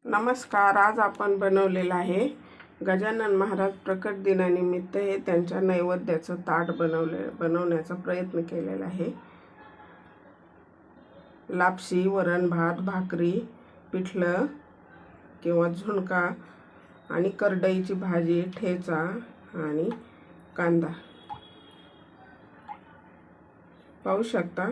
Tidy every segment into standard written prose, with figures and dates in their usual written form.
नमस्कार. आज आपण बनवलेलं आहे गजानन महाराज प्रकट दिनानिमित्त हे त्यांच्या नैवेद्याचं ताट बनवण्याचा प्रयत्न केलेला आहे. लापशी, वरण भात, भाकरी, पिठलं किंवा झुणका आणि करडईची भाजी, ठेचा आणि कांदा पाहू शकता.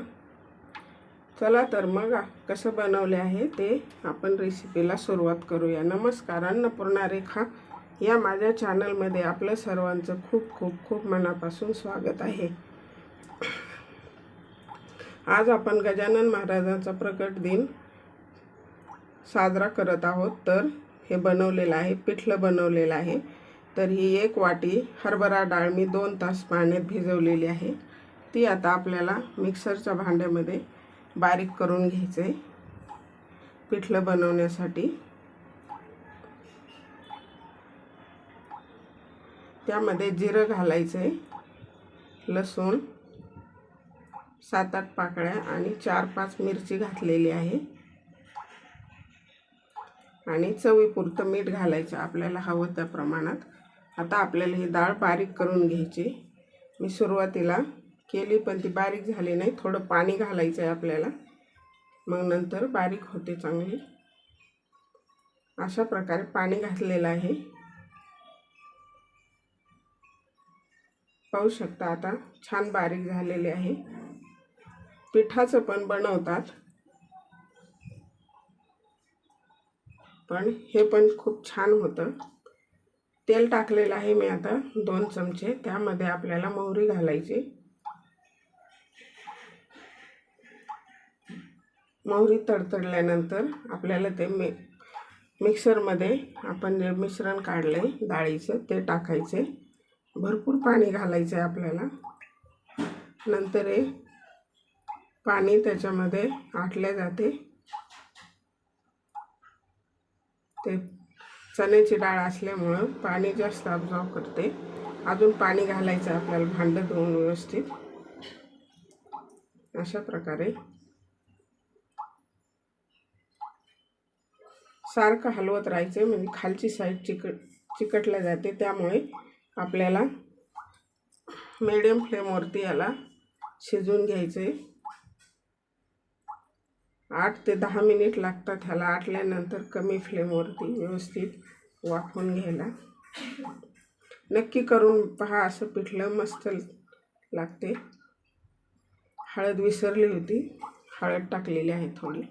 चला तर मग कसं बनवले आहे ते आपण रेसिपीला सुरुवात करूया. नमस्कार. अन्नपूर्णा रेखा या माझ्या चॅनलमध्ये आपलं सर्वांचं खूप खूप खूप मनापासून स्वागत आहे. आज आपण गजानन महाराजांचा प्रकट दिन साजरा करत आहोत. तर हे बनवलेलं आहे, पिठलं बनवलेलं आहे. तर ही 1 वाटी हरभरा डाळ मी 2 तास पाण्यात भिजवलेली आहे. ती आता आपल्याला मिक्सरच्या भांड्यामध्ये बारीक करून घ्यायचे पिठलं बनवण्यासाठी. त्यामध्ये जिरं घालायचे, लसूण 7-8 पाकळ्या आणि 4-5 मिरची घातलेली आहे आणि चवीपुरतं मीठ घालायचं आपल्याला हवं त्या प्रमाणात. आता आपल्याला ही डाळ बारीक करून घ्यायची. मी सुरुवातीला केली पण ती बारीक झाली नाही. थोडं पाणी घालायचं आहे आपल्याला, मग नंतर बारीक होते चांगली. अशा प्रकारे पाणी घातलेलं आहे. पाहू शकता आता छान बारीक झालेले आहे. पिठाचं पण बनवतात, पण हे पण खूप छान होतं. तेल टाकलेलं आहे मी आता 2 चमचे. त्यामध्ये आपल्याला मोहरी घालायची. मोहरी तडतडल्यानंतर आपल्याला ते मिक्सरमध्ये आपण जे मिश्रण काढले डाळीचं ते टाकायचे. भरपूर पाणी घालायचं आहे आपल्याला. नंतर हे पाणी त्याच्यामध्ये आटले जाते. ते चण्याची डाळ असल्यामुळं पाणी जास्त अब्सॉर्ब करते. अजून पाणी घालायचं आपल्याला भांडं धुवून व्यवस्थित. अशा प्रकारे सारखं हलवत राहायचं, म्हणजे खालची साईड चिकटल्या जाते. त्यामुळे आपल्याला मीडियम फ्लेमवरती याला शिजवून घ्यायचे. 8 ते 10 मिनिट लागतात ह्याला आटल्यानंतर कमी फ्लेमवरती व्यवस्थित वाफवून घ्यायला. नक्की करून पहा, असं पिठलं मस्त लागते. हळद विसरली होती, हळद टाकलेली आहे थोडी.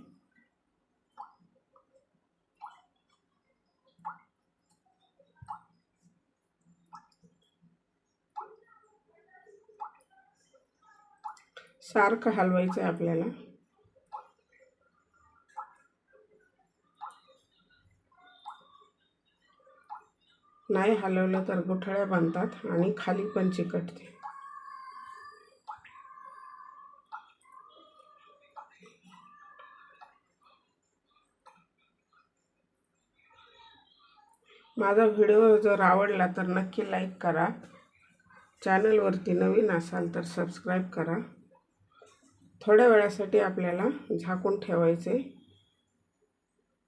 सारखं हलवायचं आहे आपल्याला. नाही हलवलं तर गुठळ्या बनतात आणि खाली पण चिकटते. माझा व्हिडिओ जर आवडला तर नक्की लाईक करा. चॅनलवरती नवीन असाल तर सबस्क्राईब करा. थोड्या वेळासाठी आपल्याला झाकून ठेवायचे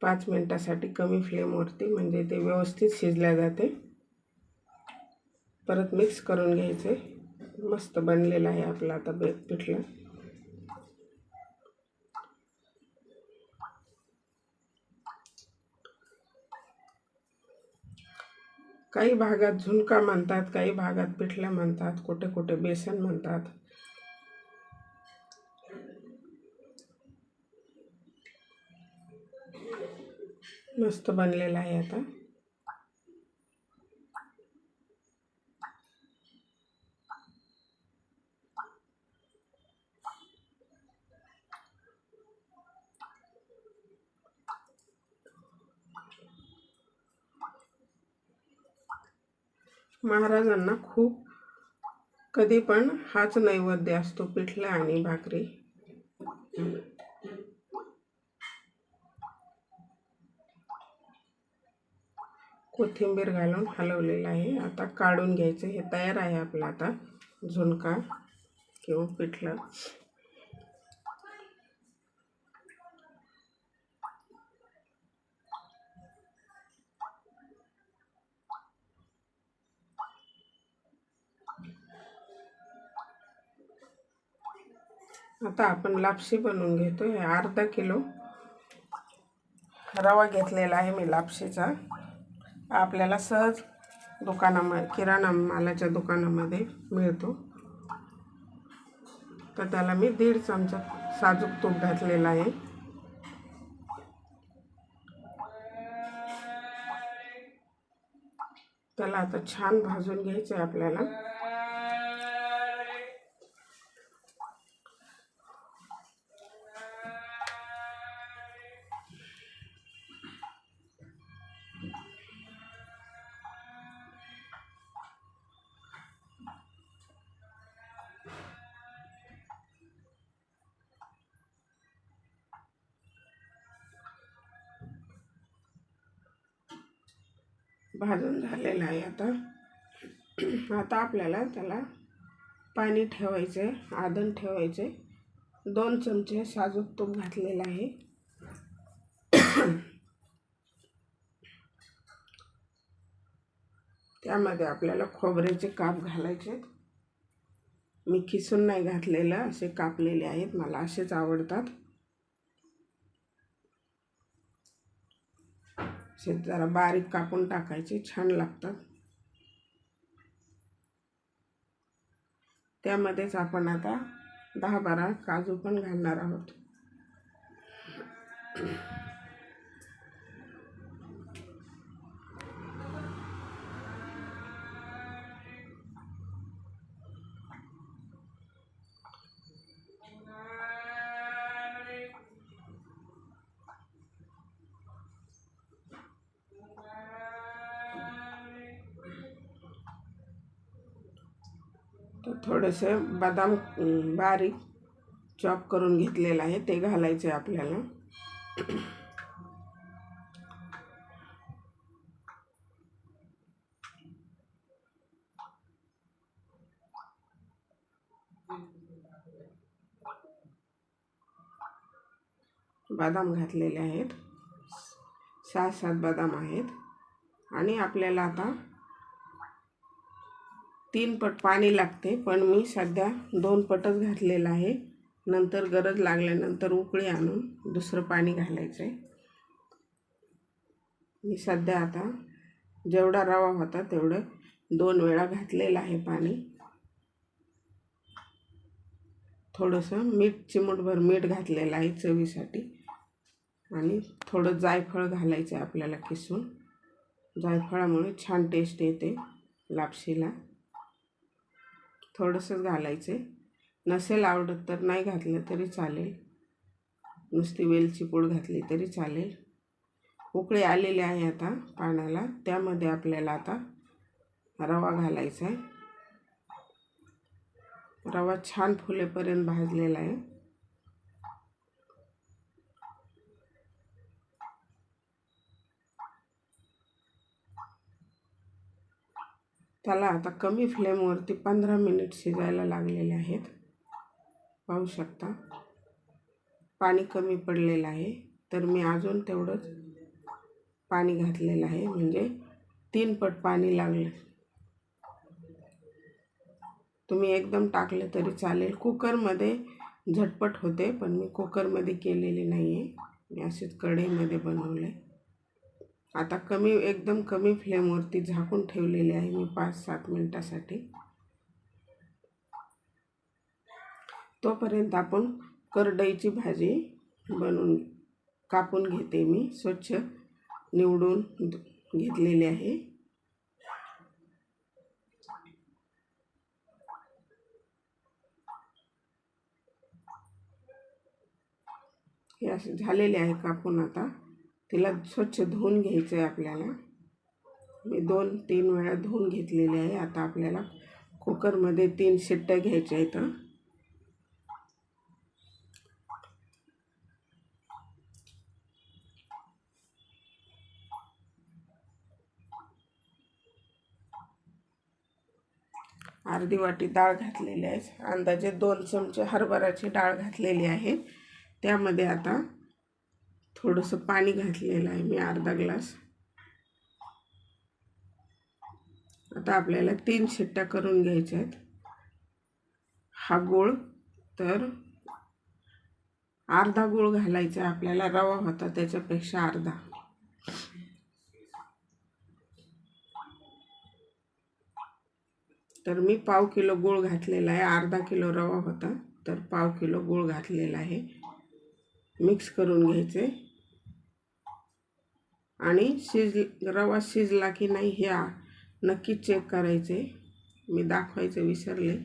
5 मिनिटासाठी कमी फ्लेमवरती, म्हणजे ते व्यवस्थित शिजल्या जाते. परत मिक्स करून घ्यायचे. मस्त बनलेलं आहे आपलं आता पिठलं. काही भागात झुणका म्हणतात, काही भागात पिठलं म्हणतात, कुठे कुठे बेसन म्हणतात. मस्त बनलेलं आहे आता. महाराजांना खूप कधी पण हाच नैवेद्य असतो, पिठलं आणि भाकरी. कोथिंबीर घालून हलवलेलं आहे. आता काढून घ्यायचं. हे तयार आहे आपलं आता झुणका किंवा पिठलं. आता आपण लापशी बनवून घेतो. हे अर्धा किलो रवा घेतलेला आहे मी लापशीचा. आपल्याला सहज दुकानामध्ये किराणा मालाच्या दुकानामध्ये मिळतो. तर त्याला मी 1.5 चमचा साजूक तूप घातलेला आहे. त्याला आता छान भाजून घ्यायचं आहे आपल्याला. भाजून झालेला आहे आता आपल्याला त्याला पाणी ठेवायचं आहे, आदन ठेवायचे. 2 चमचे साजूक तूप घातलेलं आहे. त्यामध्ये आपल्याला खोबऱ्याचे काप घालायचे. मी किसून नाही घातलेलं, असे कापलेले आहेत, मला असेच आवडतात. असे जरा बारीक कापून टाकायचे, छान लागतात. त्यामध्येच आपण आता 10-12 काजू पण घालणार आहोत. तर थोडेसे बदाम बारीक चॉप करून घेतलेलं आहे, ते घालायचे आपल्याला. बदाम घातलेले आहेत, 6-7 बदाम आहेत. आणि आपल्याला आता 3 पट पाणी लागते, पण मी सध्या 2 पटच घातलेलं आहे. नंतर गरज लागल्यानंतर उकळी आणून दुसरं पाणी घालायचं आहे. मी सध्या आता जेवढा रवा होता तेवढं 2 वेळा घातलेलं आहे पाणी. थोडंसं चिमूटभर मीठ घातलेलं आहे चवीसाठी. आणि थोडं जायफळ घालायचं आहे आपल्याला किसून. जायफळामुळे छान टेस्ट येते लापशीला. थोडंसंच घालायचे, नसेल आवडत तर नाही घातलं तरी चालेल, नुसती वेलची पूड घातली तरी चालेल. उकळी आलेली आहे आता पाण्याला. त्यामध्ये आपल्याला आता रवा घालायचा आहे. रवा छान फुलेपर्यंत भाजलेला आहे. त्याला आता कमी फ्लेमवरती 15 मिनिट शिजायला लागलेले आहेत. पाहू शकता पाणी कमी पडलेलं आहे, तर मी अजून तेवढंच पाणी घातलेलं आहे, म्हणजे 3 पट पाणी लागलं. तुम्ही एकदम टाकले तरी चालेल. कुकरमध्ये झटपट होते, पण मी कुकरमध्ये केलेली नाही आहे, मी असेच कढईमध्ये बनवले. आता एकदम कमी फ्लेमवरती झाकून ठेवलेले आहे मी 5-7 मिनिटासाठी. तोपर्यंत आपण करडईची भाजी कापून घेते. मी स्वच्छ निवडून घेतलेली आहे. हे असे झालेले आहे कापून. आता तिला स्वच्छ धुवून घ्यायचं आहे आपल्याला. मी 2-3 वेळा धुवून घेतलेले आहे. आता आपल्याला कुकरमध्ये 3 शिट्ट्या घ्यायच्या आहेत. अर्धी वाटी डाळ घातलेली आहे. अंदाजे 2 चमचे हरभऱ्याची डाळ घातलेली आहे. त्यामध्ये आता थोडंसं पाणी घातलेलं आहे मी, अर्धा ग्लास. आता आपल्याला 3 शिट्ट्या करून घ्यायच्या आहेत. हा गूळ तर अर्धा गूळ घालायचा आपल्याला, रवा होता त्याच्यापेक्षा अर्धा. तर मी पाव किलो गूळ घातलेला आहे. अर्धा किलो रवा होता तर पाव किलो गूळ घातलेला आहे. मिक्स करून घ्यायचे आणि रवा शिजला की नाही हे नक्की चेक करायचे. मी दाखवायचं विसरले.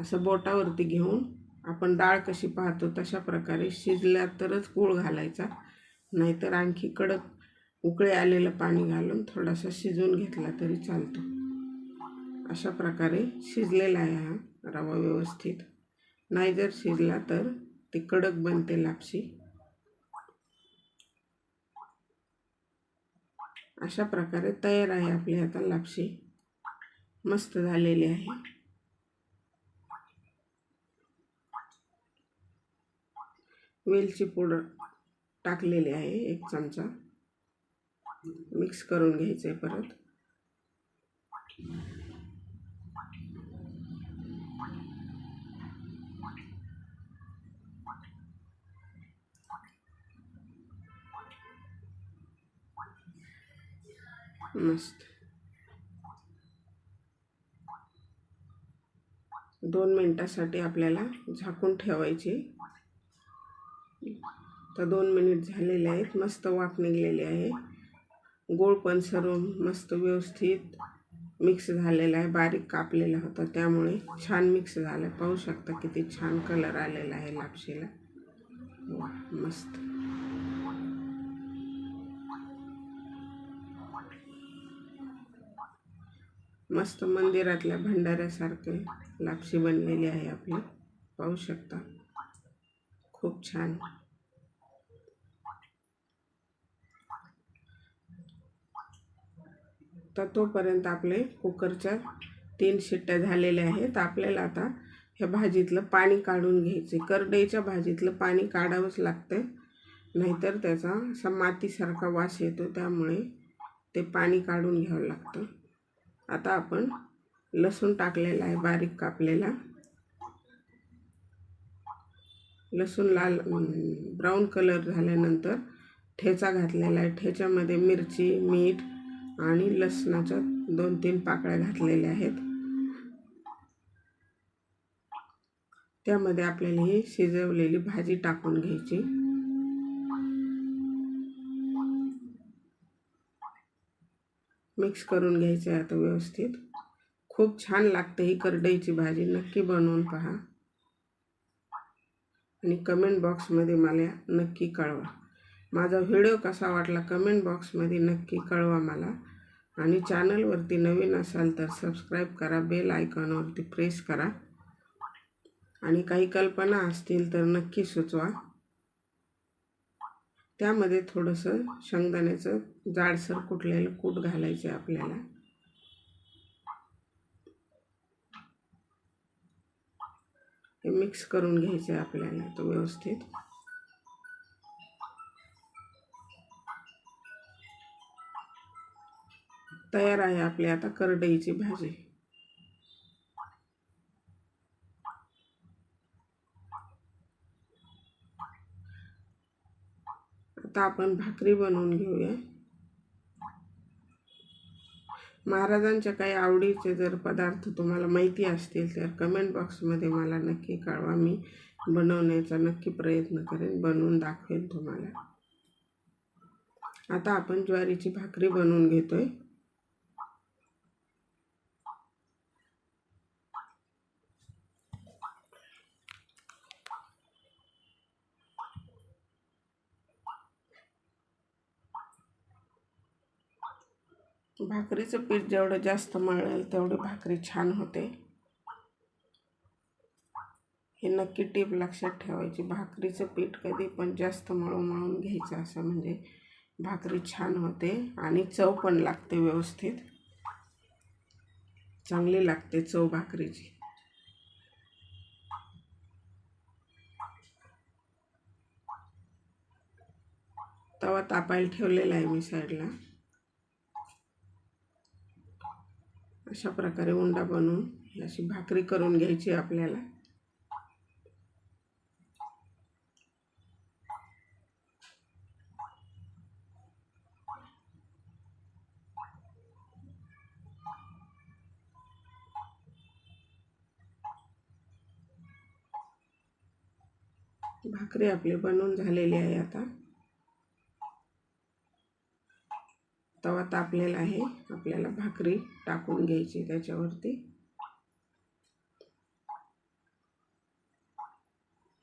असं बोटावरती घेऊन आपण डाळ कशी पाहतो तशा प्रकारे शिजल्या तरच गूळ घालायचा, नाहीतर आणखी कडक उकळे आलेलं पाणी घालून थोडासा शिजवून घेतला तरी चालतो. अशा प्रकारे शिजलेला आहे हा रवा व्यवस्थित. नाही जर शिजला तर ती कडक बनते लापशी. अशा प्रकारे तयार आहे आपली आता लापशी. मस्त झालेली आहे. वेलची पावडर टाकलेली आहे 1 चमचा. मिक्स करून घ्यायचे परत. मस्त 2 मिनिटासाठी आपल्याला झाकून ठेवायची. तर 2 मिनिट झालेले आहेत. मस्त वाफ निघलेली आहे. गूळ पण सर्व मस्त व्यवस्थित मिक्स झालेला आहे. बारीक कापलेला होता त्यामुळे छान मिक्स झालं. पाहू शकता किती छान कलर आलेला आहे लापशीला. वा मस्त. मस्त मंदिरातल्या भंडाऱ्यासारखे लापशी बनलेली आहे आपली. पाहू शकता खूप छान. तर तोपर्यंत आपले कुकरच्या 3 शिट्ट्या झालेल्या आहेत. आपल्याला आता ह्या भाजीतलं पाणी काढून घ्यायचे. करडईच्या भाजीतलं पाणी काढावंच लागतं, नाहीतर त्याचा असा मातीसारखा वास येतो, त्यामुळे ते पाणी काढून घ्यावं लागतं. आता आपण लसूण टाकलेला आहे बारीक कापलेला. लसूण लाल ब्राऊन कलर झाल्यानंतर ठेचा घातलेला आहे. ठेच्यामध्ये मिरची, मीठ आणि लसणाच्या 2-3 पाकळ्या घातलेल्या आहेत. त्यामध्ये आपल्याला ही शिजवलेली भाजी टाकून घ्यायची. मिक्स करून घ्यायचे आता व्यवस्थित. खूप छान लागते ही करडईची भाजी. नक्की बनवून पहा आणि कमेंट बॉक्समध्ये मला नक्की कळवा. माझा व्हिडिओ कसा वाटला कमेंट बॉक्समध्ये नक्की कळवा मला. आणि चॅनलवरती नवीन असाल तर सबस्क्राईब करा, बेल आयकॉनवरती प्रेस करा. आणि काही कल्पना असतील तर नक्की सुचवा. त्यामध्ये थोडंसं शेंगदाण्याचं जाडसर कुटलेलं कूट घालायचं आपल्याला. हे मिक्स करून घ्यायचं आहे आपल्याला तो व्यवस्थित. तयार आहे आपली आता करडईची भाजी. आता आपण भाकरी बनवून घेऊया. महाराजांच्या काही आवडीचे जर पदार्थ तुम्हाला माहिती असतील तर कमेंट बॉक्समध्ये मला नक्की कळवा. मी बनवण्याचा नक्की प्रयत्न करेन, बनवून दाखवेन तुम्हाला. आता आपण ज्वारीची भाकरी बनवून घेतोय. भाकरीचं पीठ जेवढं जास्त मळेल तेवढी भाकरी छान होते. हे नक्की टीप लक्षात ठेवायची. भाकरीचं पीठ कधी पण जास्त मळून घ्यायचं, असं म्हणजे भाकरी छान होते आणि चव पण लागते व्यवस्थित. चांगली लागते चव भाकरीची. तवा तापायला ठेवलेला आहे मी साईडला. अशा प्रकारे उंडा बनवून अशी भाकरी करून घ्यायची आपल्याला. भाकरी आपली बनवून झालेली आहे. आता तवा तापलेला आहे. आपल्याला भाकरी टाकून घ्यायची त्याच्यावरती.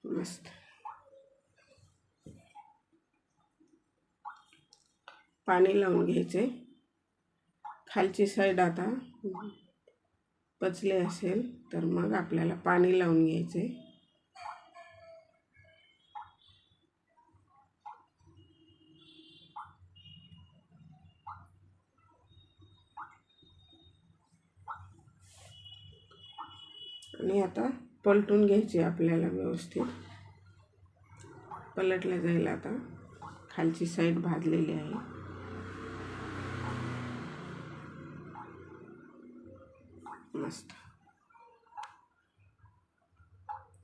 मस्त पाणी लावून घ्यायचे. खालची साईड आता पचले असेल तर मग आपल्याला पाणी लावून घ्यायचे. आणि आता पलटून घ्यायचे आपल्याला व्यवस्थित. पलटलं जाईल. आता खालची साईड भाजलेली आहे. मस्त.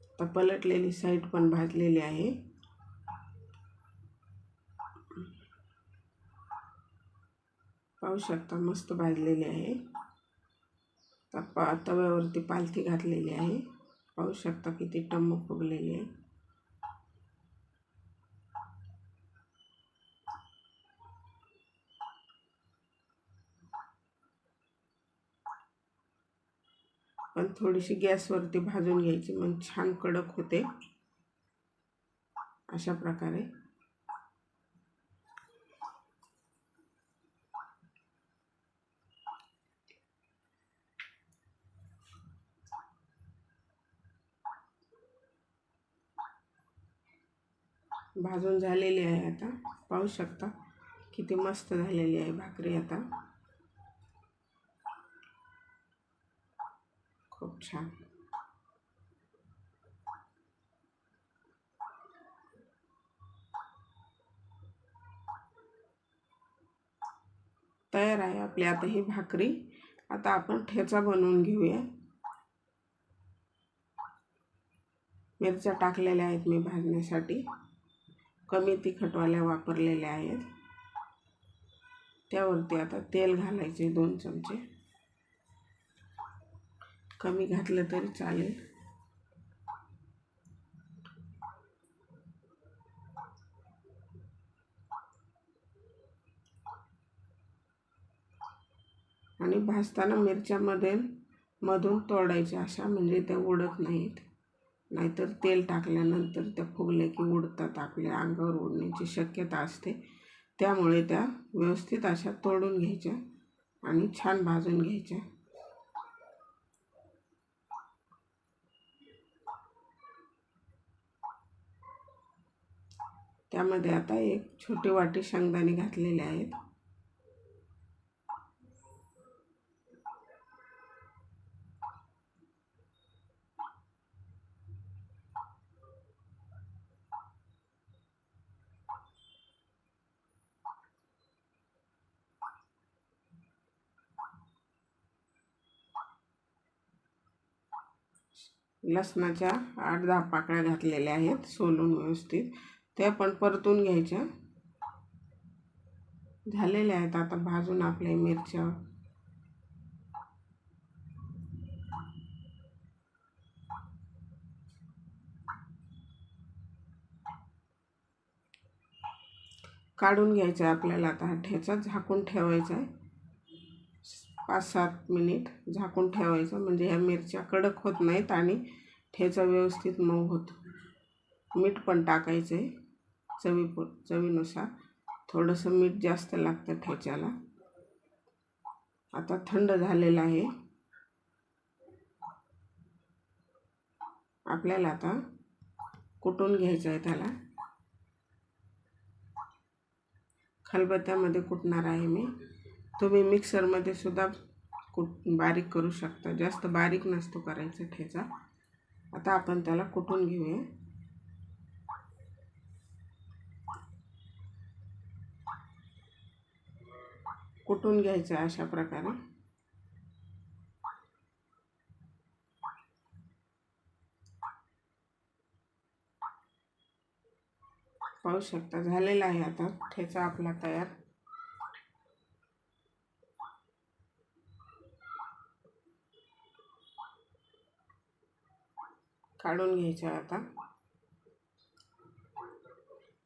आता पलटलेली साईड पण भाजलेली आहे. पाहू शकता मस्त भाजलेली आहे. तव्यावरती पालथी घातलेली आहे. पाहू शकता किती टम्म फुगलेली आहे. पण थोडीशी गॅसवरती भाजून घ्यायची, मग छान कडक होते. अशा प्रकारे भाजून झालेली आहे. आता पाहू शकता किती मस्त झालेली आहे भाकरी. आता खूप छान. तयार आहे आपली आता ही भाकरी. आता आपण ठेचा बनवून घेऊया. मिरच्या टाकलेल्या आहेत मी भाजण्यासाठी. कमी तिखटवाल्या वापरलेल्या आहेत. त्यावरती आता तेल घालायचे 2 चमचे. कमी घातलं तरी चालेल. आणि भाजताना मिरच्यामध्ये मधून तोडायच्या अशा, म्हणजे त्या उडत नाहीत. नाहीतर तेल टाकल्यानंतर त्या फुगल्या की उडतात. आपल्या अंगावर उडण्याची शक्यता असते. त्यामुळे त्या व्यवस्थित अशा तोडून घ्यायच्या आणि छान भाजून घ्यायच्या. त्यामध्ये आता एक छोटी वाटी शेंगदाणे घातलेले आहेत. लसणाच्या 8-10 पाकळ्या घातलेल्या आहेत सोलून व्यवस्थित. त्या पण परतून घ्यायच्या. झालेल्या आहेत आता भाजून आपल्या मिरच्या. काढून घ्यायचा आपल्याला. आता हा ठेचा झाकून ठेवायचा आहे. 5-7 मिनिट झाकून ठेवायचं, म्हणजे ह्या मिरच्या कडक होत नाहीत आणि ठेचा व्यवस्थित मऊ होतो. मीठ पण टाकायचं आहे चवीनुसार. थोडंसं मीठ जास्त लागतं ठेच्याला. आता थंड झालेलं आहे. आपल्याला आता कुटून घ्यायचं आहे त्याला. खलबत्त्यामध्ये कुटणार आहे मी. तुम्ही मिक्सरमध्ये सुद्धा बारीक करू शकता. जास्त बारीक नसतो करायचा ठेचा. आता आपण त्याला कुटून घेऊया. कुटून घ्यायचं अशा प्रकारे. पाहू शकता झालेला आहे आता ठेचा आपला तयार. काढून घ्यायचा आता.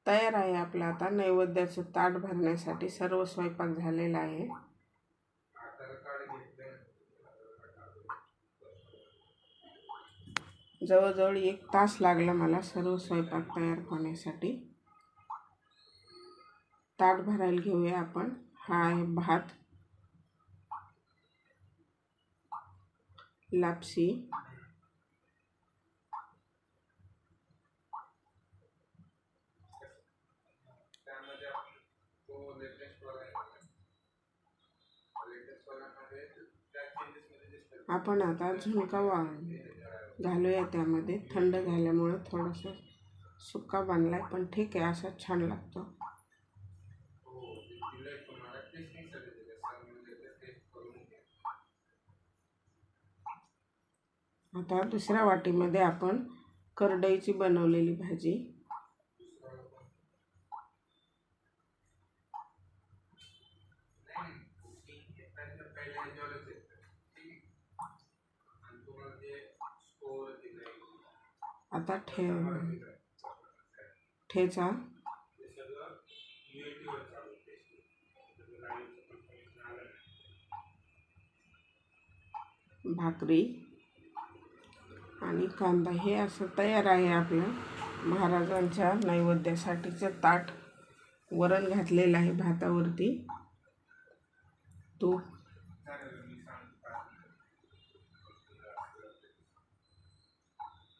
तयार आहे आपला आता नैवेद्याचं ताट भरण्यासाठी सर्व स्वयंपाक झालेला आहे. जवळजवळ 1 तास लागला मला सर्व स्वयंपाक तयार होण्यासाठी. ताट भरायला घेऊया आपण. हा आहे भात, लापसी, आपण आता झुणका घालूया त्यामध्ये. थंड झाल्यामुळे थोडासा सुक्का बनलाय, पण ठीक आहे, असा छान लागतो. आता दुसऱ्या वाटीमध्ये आपण करडईची बनवलेली भाजी, आता ठेचा, भाकरी आणि कांदा, हे असं तयार आहे आपलं महाराजांच्या नैवेद्यासाठीचं ताट. वरण घातलेलं आहे भातावरती, तूप.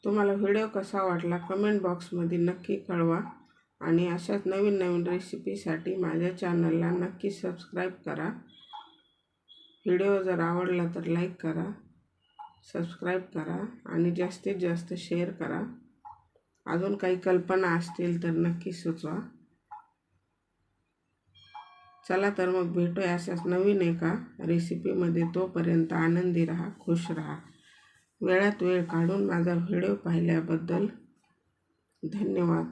तुम्हाला व्हिडिओ कसा वाटला कमेंट बॉक्समध्ये नक्की कळवा आणि अशाच नवीन नवीन रेसिपीसाठी माझ्या चॅनलला नक्की सबस्क्राईब करा. व्हिडिओ जर आवडला तर लाईक करा, सबस्क्राईब करा आणि जास्तीत जास्त शेअर करा. अजून काही कल्पना असतील तर नक्की सुचवा. चला तर मग भेटूया अशाच नवीन एका रेसिपीमध्ये. तोपर्यंत आनंदी राहा, खुश राहा. वेळात वेळ काढून माझा व्हिडिओ पाहिल्याबद्दल धन्यवाद.